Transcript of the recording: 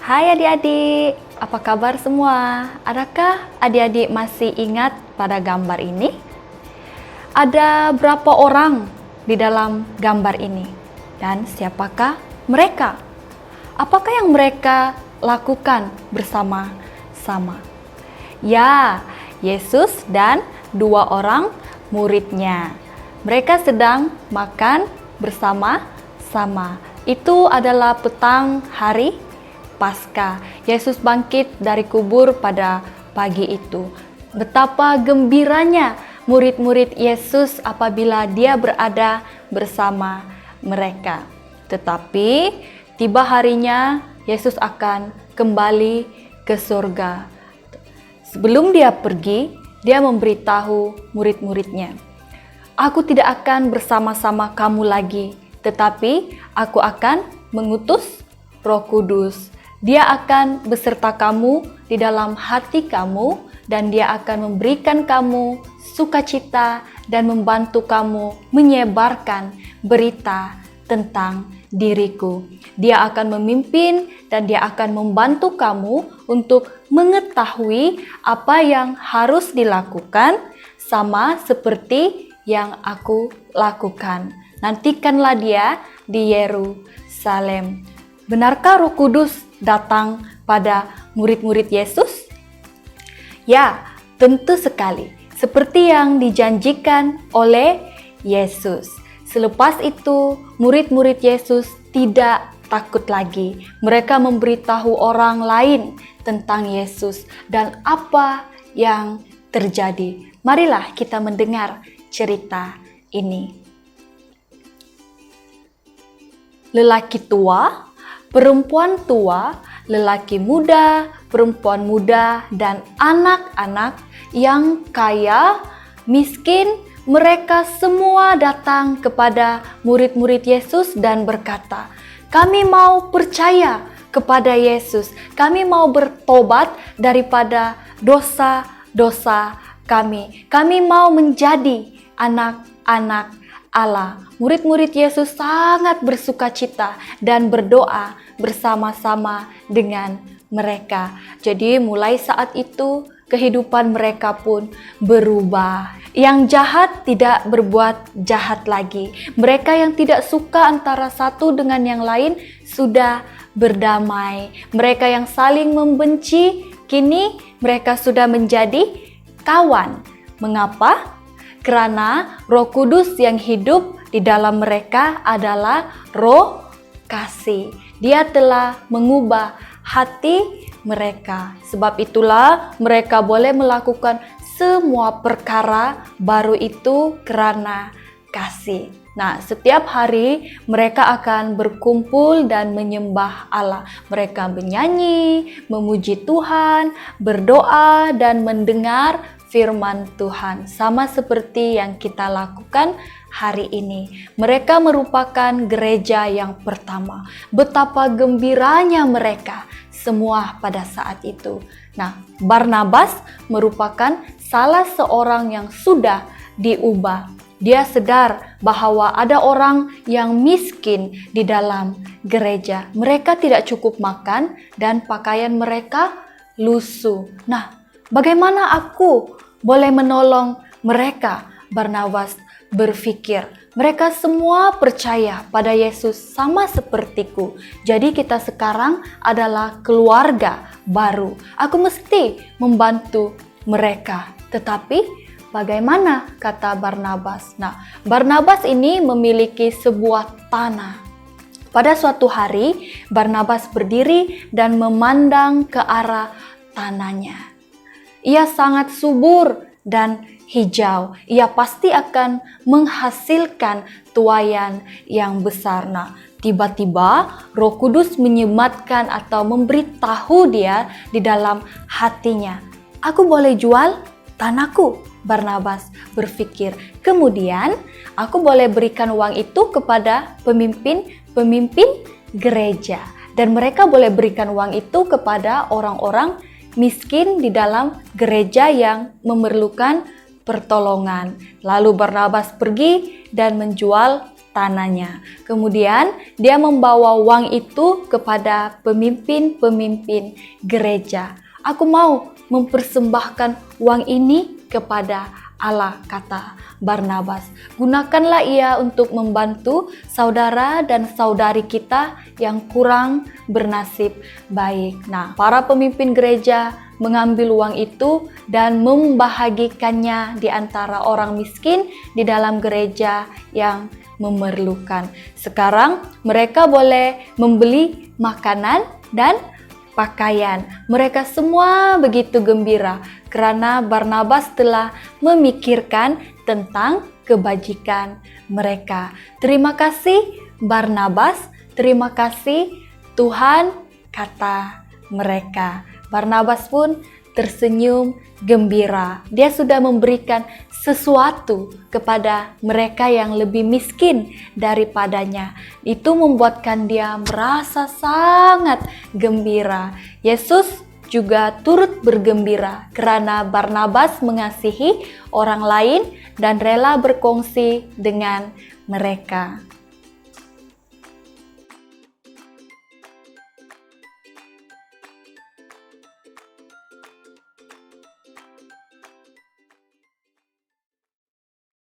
Hai adik-adik, apa kabar semua? Adakah adik-adik masih ingat pada gambar ini? Ada berapa orang di dalam gambar ini? Dan siapakah mereka? Apakah yang mereka lakukan bersama-sama? Ya, Yesus dan dua orang muridnya. Mereka sedang makan bersama-sama. Itu adalah petang hari Paskah. Yesus bangkit dari kubur pada pagi itu. Betapa gembiranya murid-murid Yesus apabila dia berada bersama mereka. Tetapi tiba harinya Yesus akan kembali ke surga. Sebelum dia pergi, dia memberitahu murid-muridnya, "Aku tidak akan bersama-sama kamu lagi, tetapi aku akan mengutus Roh Kudus. Dia akan beserta kamu di dalam hati kamu, dan dia akan memberikan kamu sukacita dan membantu kamu menyebarkan berita tentang diriku. Dia akan memimpin dan dia akan membantu kamu untuk mengetahui apa yang harus dilakukan sama seperti yang aku lakukan. Nantikanlah dia di Yerusalem." Benarkah Roh Kudus datang pada murid-murid Yesus? Ya, tentu sekali. Seperti yang dijanjikan oleh Yesus. Selepas itu, murid-murid Yesus tidak takut lagi. Mereka memberitahu orang lain tentang Yesus dan apa yang terjadi. Marilah kita mendengar cerita ini. Lelaki tua, perempuan tua, lelaki muda, perempuan muda, dan anak-anak yang kaya, miskin, mereka semua datang kepada murid-murid Yesus dan berkata, "Kami mau percaya kepada Yesus. Kami mau bertobat daripada dosa-dosa kami. Kami mau menjadi anak-anak Allah." Murid-murid Yesus sangat bersukacita dan berdoa bersama-sama dengan mereka. Jadi mulai saat itu kehidupan mereka pun berubah. Yang jahat tidak berbuat jahat lagi. Mereka yang tidak suka antara satu dengan yang lain sudah berdamai. Mereka yang saling membenci, kini mereka sudah menjadi kawan. Mengapa? Karena Roh Kudus yang hidup di dalam mereka adalah Roh kasih. Dia telah mengubah hati mereka. Sebab itulah mereka boleh melakukan semua perkara baru itu karena kasih. Nah, setiap hari mereka akan berkumpul dan menyembah Allah. Mereka menyanyi, memuji Tuhan, berdoa, dan mendengar firman Tuhan. Sama seperti yang kita lakukan hari ini. Mereka merupakan gereja yang pertama. Betapa gembiranya mereka semua pada saat itu. Nah, Barnabas merupakan salah seorang yang sudah diubah. Dia sadar bahwa ada orang yang miskin di dalam gereja. Mereka tidak cukup makan dan pakaian mereka lusuh. Nah, bagaimana aku boleh menolong mereka? Barnabas berpikir, mereka semua percaya pada Yesus sama sepertiku. Jadi kita sekarang adalah keluarga baru. Aku mesti membantu mereka. Tetapi bagaimana, kata Barnabas? Nah, Barnabas ini memiliki sebuah tanah. Pada suatu hari, Barnabas berdiri dan memandang ke arah tanahnya. Ia sangat subur dan hijau. Ia pasti akan menghasilkan tuaian yang besar. Nah, tiba-tiba Roh Kudus menyematkan atau memberitahu dia di dalam hatinya, "Aku boleh jual tanahku." Barnabas berpikir, kemudian aku boleh berikan uang itu kepada pemimpin gereja, dan mereka boleh berikan uang itu kepada orang-orang miskin di dalam gereja yang memerlukan pertolongan. Lalu Barnabas pergi dan menjual istananya. Kemudian dia membawa uang itu kepada pemimpin-pemimpin gereja. Aku mau mempersembahkan uang ini kepada Allah, kata Barnabas. Gunakanlah ia untuk membantu saudara dan saudari kita yang kurang bernasib baik. Nah, para pemimpin gereja mengambil uang itu dan membahagikannya di antara orang miskin di dalam gereja yang memerlukan. Sekarang mereka boleh membeli makanan dan pakaian. Mereka semua begitu gembira karena Barnabas telah memikirkan tentang kebajikan mereka. Terima kasih Barnabas, terima kasih Tuhan, kata mereka. Barnabas pun tersenyum gembira. Dia sudah memberikan sesuatu kepada mereka yang lebih miskin daripadanya. Itu membuatkan dia merasa sangat gembira. Yesus juga turut bergembira karena Barnabas mengasihi orang lain dan rela berkongsi dengan mereka.